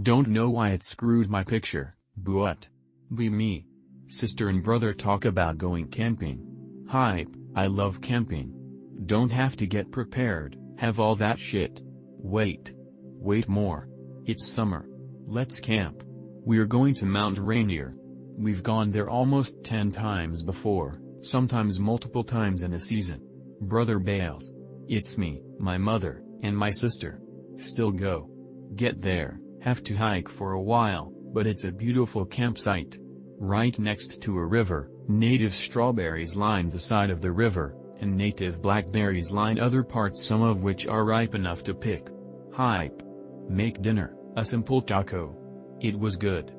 Don't know why it screwed my picture, but we me. Sister and brother talk about going camping. Hype, I love camping. Don't have to get prepared, have all that shit. Wait more. It's summer. Let's camp. We're going to Mount Rainier. We've gone there almost 10 times before, sometimes multiple times in a season. Brother bails. It's me, my mother, and my sister. Still go. Get there, have to hike for a while, but it's a beautiful campsite. Right next to a river, native strawberries line the side of the river, and native blackberries line other parts, some of which are ripe enough to pick. Hype. Make dinner, a simple taco. It was good.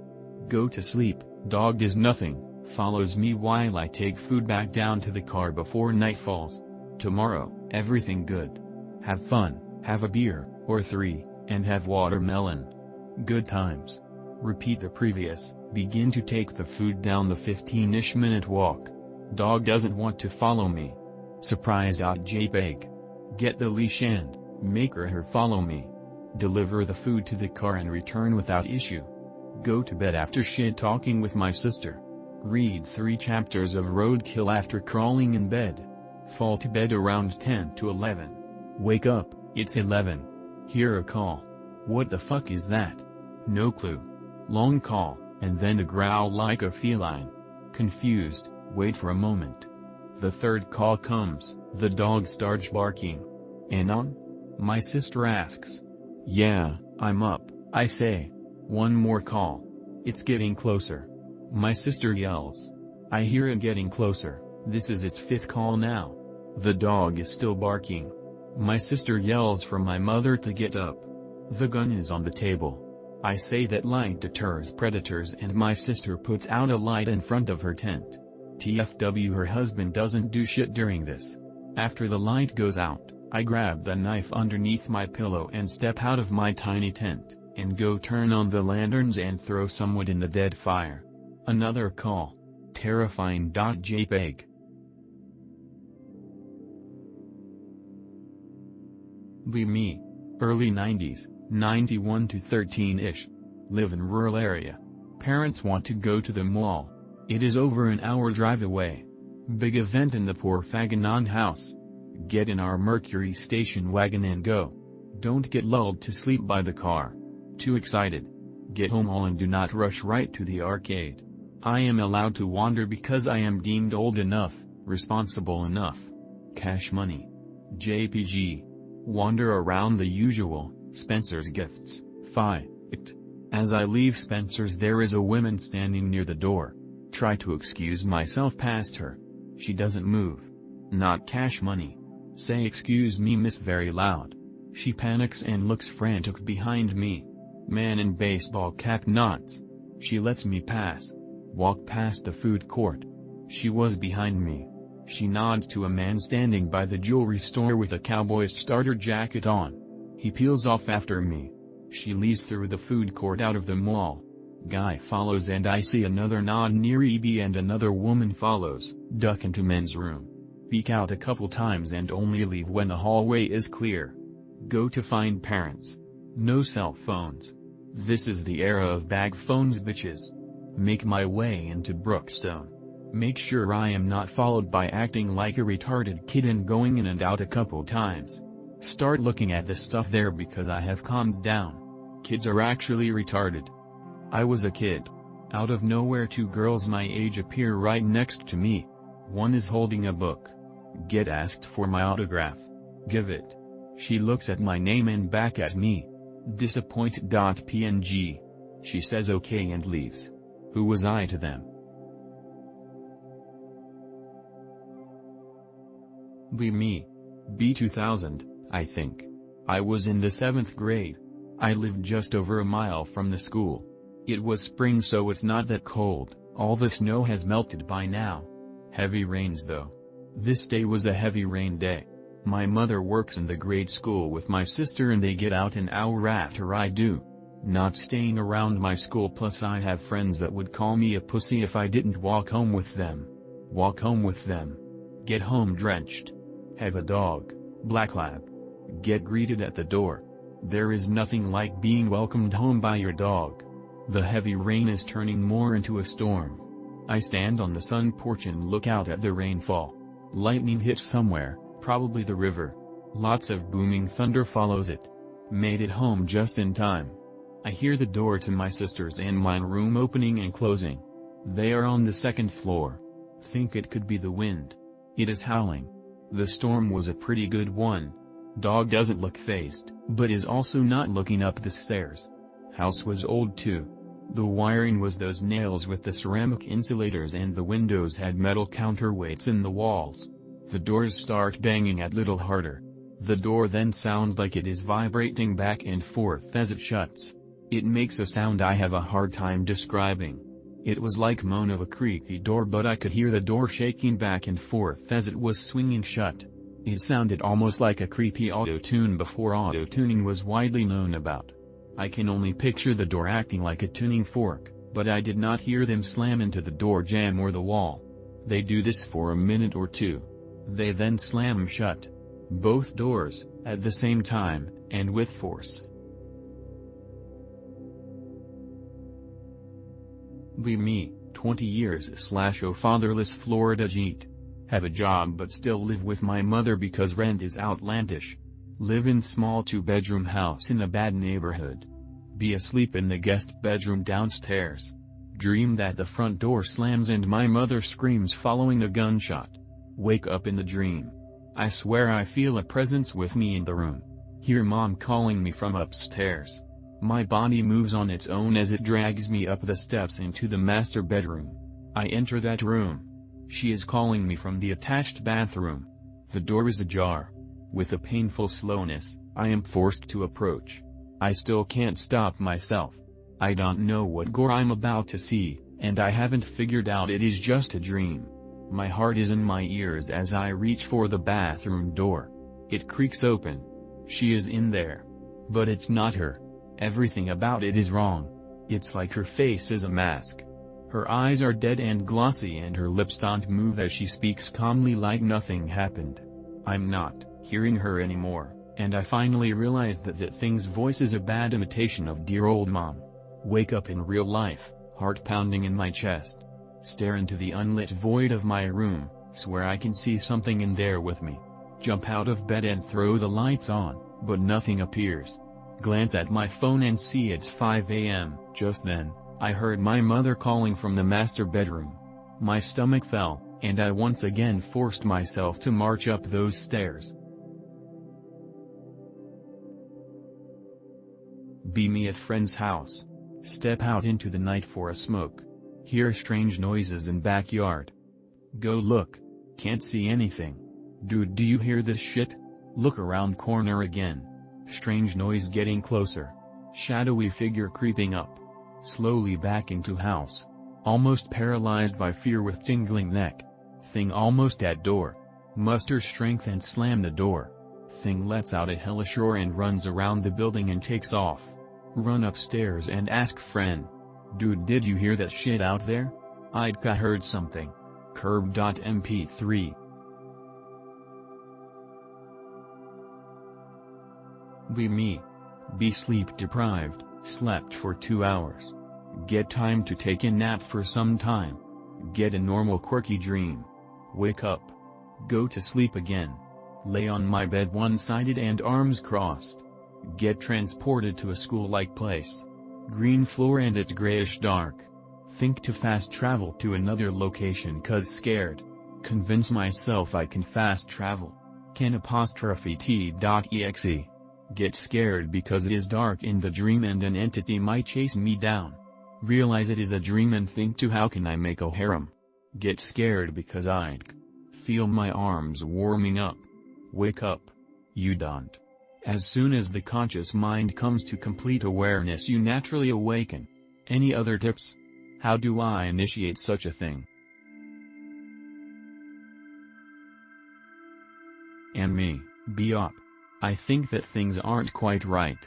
Go to sleep, dog does nothing, follows me while I take food back down to the car before night falls. Tomorrow, everything good. Have fun, have a beer, or 3, and have watermelon. Good times. Repeat the previous, begin to take the food down the 15-ish minute walk. Dog doesn't want to follow me. Surprise.jpg. Get the leash and make her follow me. Deliver the food to the car and return without issue. Go to bed after shit talking with my sister. Read 3 chapters of Roadkill after crawling in bed. Fall to bed around 10 to 11. Wake up, it's 11. Hear a call. What the fuck is that? No clue. Long call, and then a growl like a feline. Confused, wait for a moment. The third call comes, the dog starts barking. Anon? My sister asks. Yeah, I'm up, I say. One more call. It's getting closer. My sister yells. I hear it getting closer, this is its 5th call now. The dog is still barking. My sister yells for my mother to get up. The gun is on the table. I say that light deters predators and my sister puts out a light in front of her tent. TFW, her husband doesn't do shit during this. After the light goes out, I grab the knife underneath my pillow and step out of my tiny tent, and go turn on the lanterns and throw some wood in the dead fire. Another call. Terrifying.jpg. Me. Early 90s, 91 to 13-ish. Live in rural area. Parents want to go to the mall. It is over an hour drive away. Big event in the poor Faganon house. Get in our Mercury station wagon and go. Don't get lulled to sleep by the car. Too excited. Get home all and do not rush right to the arcade. I am allowed to wander because I am deemed old enough, responsible enough. Cash money. JPG. Wander around the usual, Spencer's Gifts, Fi. As I leave Spencer's there is a woman standing near the door. Try to excuse myself past her. She doesn't move. Not cash money. Say excuse me miss very loud. She panics and looks frantic behind me. Man in baseball cap nods. She lets me pass. Walk past the food court. She was behind me. She nods to a man standing by the jewelry store with a cowboy's starter jacket on. He peels off after me. She leaves through the food court out of the mall. Guy follows and I see another nod near EB and another woman follows, duck into men's room. Peek out a couple times and only leave when the hallway is clear. Go to find parents. No cell phones. This is the era of bag phones bitches. Make my way into Brookstone. Make sure I am not followed by acting like a retarded kid and going in and out a couple times. Start looking at the stuff there because I have calmed down. Kids are actually retarded. I was a kid. Out of nowhere 2 girls my age appear right next to me. One is holding a book. Get asked for my autograph. Give it. She looks at my name and back at me. Disappoint.png. She says okay and leaves. Who was I to them? Me. B2000, I think. I was in the 7th grade. I lived just over a mile from the school. It was spring so it's not that cold, all the snow has melted by now. Heavy rains though. This day was a heavy rain day. My mother works in the grade school with my sister and they get out an hour after I do. Not staying around my school plus I have friends that would call me a pussy if I didn't walk home with them. Walk home with them. Get home drenched. Have a dog, black lab. Get greeted at the door. There is nothing like being welcomed home by your dog. The heavy rain is turning more into a storm. I stand on the sun porch and look out at the rainfall. Lightning hits somewhere, probably the river. Lots of booming thunder follows it. Made it home just in time. I hear the door to my sister's and mine room opening and closing. They are on the second floor. Think it could be the wind. It is howling. The storm was a pretty good one. Dog doesn't look phased, but is also not looking up the stairs. House was old too. The wiring was those nails with the ceramic insulators, and the windows had metal counterweights in the walls. The doors start banging a little harder. The door then sounds like it is vibrating back and forth as it shuts. It makes a sound I have a hard time describing. It was like moan of a creaky door, but I could hear the door shaking back and forth as it was swinging shut. It sounded almost like a creepy auto-tune before auto-tuning was widely known about. I can only picture the door acting like a tuning fork, but I did not hear them slam into the door jamb or the wall. They do this for a minute or two. They then slam shut. Both doors, at the same time, and with force. Be me, 20 years/O fatherless Florida Jeet. Have a job but still live with my mother because rent is outlandish. Live in small 2-bedroom house in a bad neighborhood. Be asleep in the guest bedroom downstairs. Dream that the front door slams and my mother screams following a gunshot. Wake up in the dream. I swear I feel a presence with me in the room. Hear mom calling me from upstairs. My body moves on its own as it drags me up the steps into the master bedroom. I enter that room. She is calling me from the attached bathroom. The door is ajar. With a painful slowness, I am forced to approach. I still can't stop myself. I don't know what gore I'm about to see, and I haven't figured out it is just a dream. My heart is in my ears as I reach for the bathroom door. It creaks open. She is in there. But it's not her. Everything about it is wrong. It's like her face is a mask. Her eyes are dead and glossy, and her lips don't move as she speaks calmly like nothing happened. I'm not hearing her anymore, and I finally realize that thing's voice is a bad imitation of dear old mom. Wake up in real life, heart pounding in my chest. Stare into the unlit void of my room, swear I can see something in there with me. Jump out of bed and throw the lights on, but nothing appears. Glance at my phone and see it's 5 a.m. Just then, I heard my mother calling from the master bedroom. My stomach fell, and I once again forced myself to march up those stairs. Be me at friend's house. Step out into the night for a smoke. Hear strange noises in backyard. Go look. Can't see anything. Dude, do you hear this shit? Look around corner again. Strange noise getting closer. Shadowy figure creeping up. Slowly back into house. Almost paralyzed by fear with tingling neck. Thing almost at door. Muster strength and slam the door. Thing lets out a hellish roar and runs around the building and takes off. Run upstairs and ask friend. Dude, did you hear that shit out there? I'd heard something. Curb.mp3. Be me. Be sleep deprived, slept for 2 hours. Get time to take a nap for some time. Get a normal quirky dream. Wake up. Go to sleep again. Lay on my bed one-sided and arms crossed. Get transported to a school-like place. Green floor and it's grayish dark. Think to fast travel to another location cause scared. Convince myself I can fast travel. Can''t.exe. Get scared because it is dark in the dream and an entity might chase me down. Realize it is a dream and think to how can I make a harem. Get scared because I feel my arms warming up. Wake up. You don't. As soon as the conscious mind comes to complete awareness you naturally awaken. Any other tips? How do I initiate such a thing? And me, be up. I think that things aren't quite right.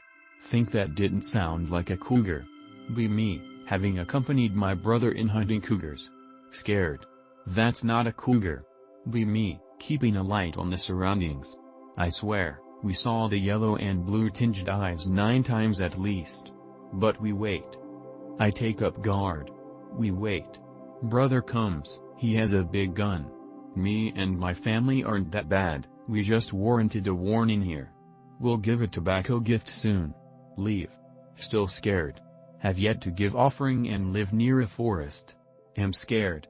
Think that didn't sound like a cougar. Be me, having accompanied my brother in hunting cougars. Scared. That's not a cougar. Be me, keeping a light on the surroundings. I swear, We saw the yellow and blue tinged eyes 9 times at least. But we wait. I take up guard. We wait. Brother comes, he has a big gun. Me and my family aren't that bad, we just warranted a warning here. We'll give a tobacco gift soon. Leave. Still scared. Have yet to give offering and live near a forest. Am scared.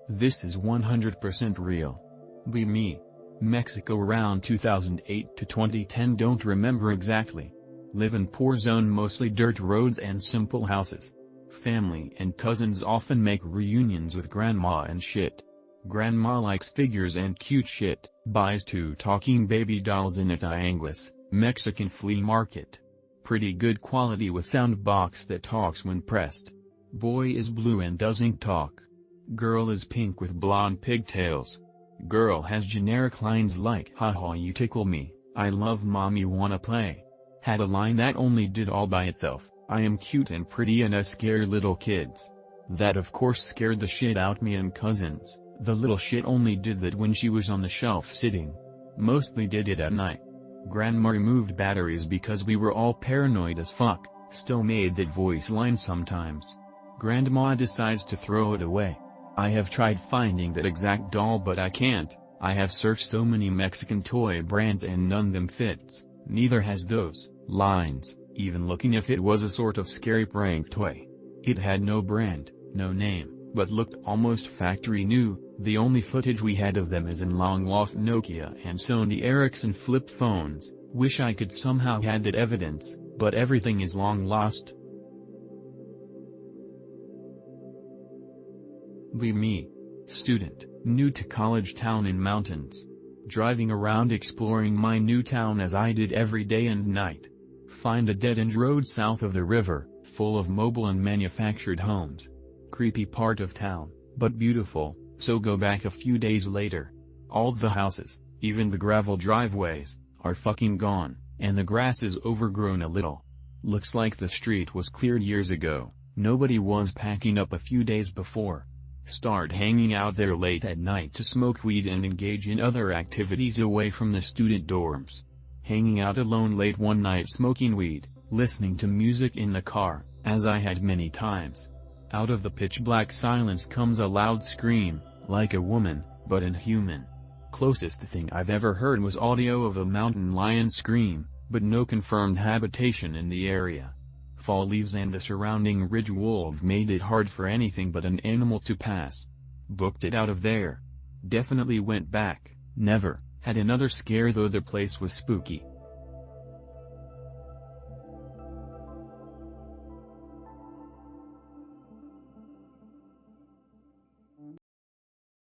This is 100% real. Me. Mexico around 2008 to 2010, don't remember exactly. Live in poor zone, mostly dirt roads and simple houses. Family and cousins often make reunions with grandma and shit. Grandma likes figures and cute shit, buys 2 talking baby dolls in a Tianguis, Mexican flea market. Pretty good quality with sound box that talks when pressed. Boy is blue and doesn't talk. Girl is pink with blonde pigtails. Girl has generic lines like haha you tickle me, I love mommy wanna play. Had a line that only did all by itself, I am cute and pretty and I scare little kids. That of course scared the shit out me and cousins. The little shit only did that when she was on the shelf sitting. Mostly did it at night. Grandma removed batteries because we were all paranoid as fuck, still made that voice line sometimes. Grandma decides to throw it away. I have tried finding that exact doll but I can't. I have searched so many Mexican toy brands and none them fits, neither has those lines, even looking if it was a sort of scary prank toy. It had no brand, no name, but looked almost factory new. The only footage we had of them is in long-lost Nokia and Sony Ericsson flip phones. Wish I could somehow had that evidence, but everything is long lost. Me. Student, new to college town in mountains. Driving around exploring my new town as I did every day and night. Find a dead-end road south of the river, full of mobile and manufactured homes. Creepy part of town, but beautiful, so go back a few days later. All the houses, even the gravel driveways, are fucking gone, and the grass is overgrown a little. Looks like the street was cleared years ago, nobody was packing up a few days before. Start hanging out there late at night to smoke weed and engage in other activities away from the student dorms. Hanging out alone late one night smoking weed, listening to music in the car, as I had many times. Out of the pitch-black silence comes a loud scream, like a woman, but inhuman. Closest thing I've ever heard was audio of a mountain lion scream, but no confirmed habitation in the area. Fall leaves and the surrounding ridge wolf made it hard for anything but an animal to pass. Booked it out of there. Definitely went back, never. Had another scare though the place was spooky.